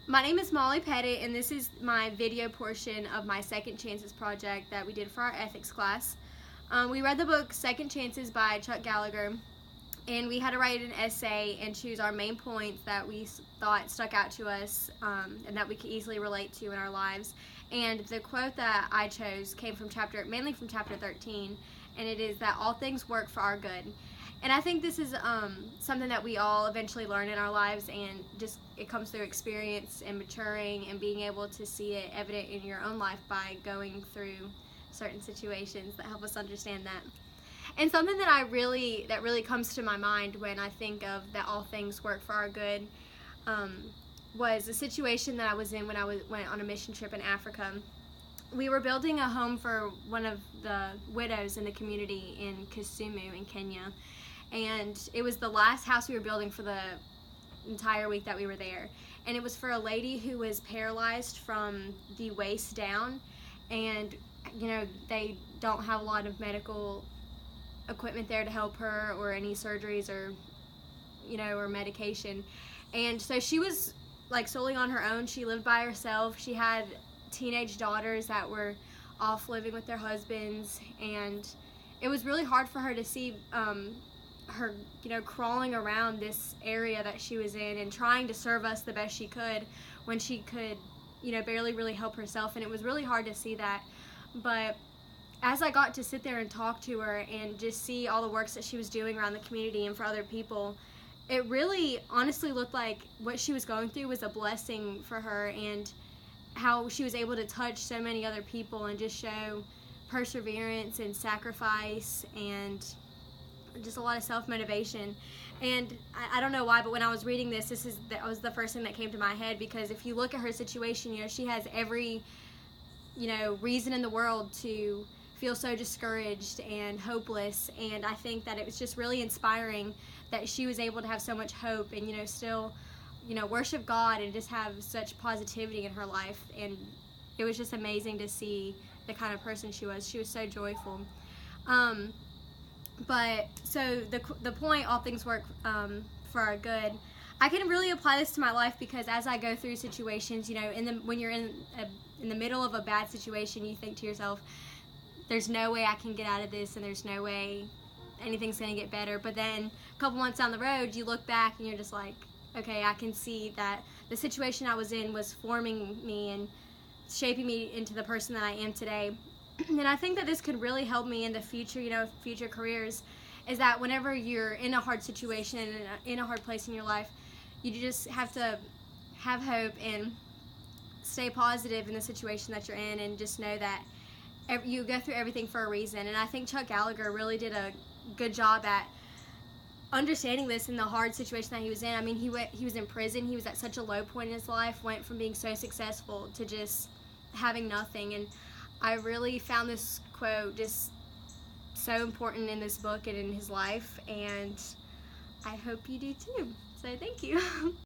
My name is Molly Pettit, and this is my video portion of my Second Chances project that we did for our ethics class. We read the book Second Chances by Chuck Gallagher, and we had to write an essay and choose our main points that we thought stuck out to us and that we could easily relate to in our lives. And the quote that I chose came from mainly from chapter 13, and it is that all things work for our good. And I think this is something that we all eventually learn in our lives, and just it comes through experience and maturing and being able to see it evident in your own life by going through certain situations that help us understand that. And something that really comes to my mind when I think of that all things work for our good was a situation that I was in when I went on a mission trip in Africa. We were building a home for one of the widows in the community in Kisumu in Kenya, and it was the last house we were building for the entire week that we were there. And it was for a lady who was paralyzed from the waist down, and they don't have a lot of medical equipment there to help her, or any surgeries, or or medication. And so she was like solely on her own. She lived by herself. She had teenage daughters that were off living with their husbands, and it was really hard for her to see her crawling around this area that she was in and trying to serve us the best she could when she could barely really help herself. And it was really hard to see that. But as I got to sit there and talk to her and just see all the works that she was doing around the community and for other people, it really honestly looked like what she was going through was a blessing for her, and how she was able to touch so many other people and just show perseverance and sacrifice and just a lot of self-motivation. And I don't know why, but when I was reading this, that was the first thing that came to my head, because if you look at her situation, she has every reason in the world to feel so discouraged and hopeless. And I think that it was just really inspiring that she was able to have so much hope and still worship God and just have such positivity in her life. And it was just amazing to see the kind of person she was. She was so joyful. But so the point, all things work for our good, I can really apply this to my life, because as I go through situations, when you're in the middle of a bad situation, you think to yourself, there's no way I can get out of this, and there's no way anything's going to get better. But then a couple months down the road, you look back and you're just like, okay, I can see that the situation I was in was forming me and shaping me into the person that I am today. And I think that this could really help me in the future, future careers, is that whenever you're in a hard situation and in a hard place in your life, you just have to have hope and stay positive in the situation that you're in, and just know that you go through everything for a reason. And I think Chuck Gallagher really did a good job at understanding this in the hard situation that he was in. I mean, he was in prison. He was at such a low point in his life, went from being so successful to just having nothing. And I really found this quote just so important in this book and in his life, and I hope you do too. So thank you.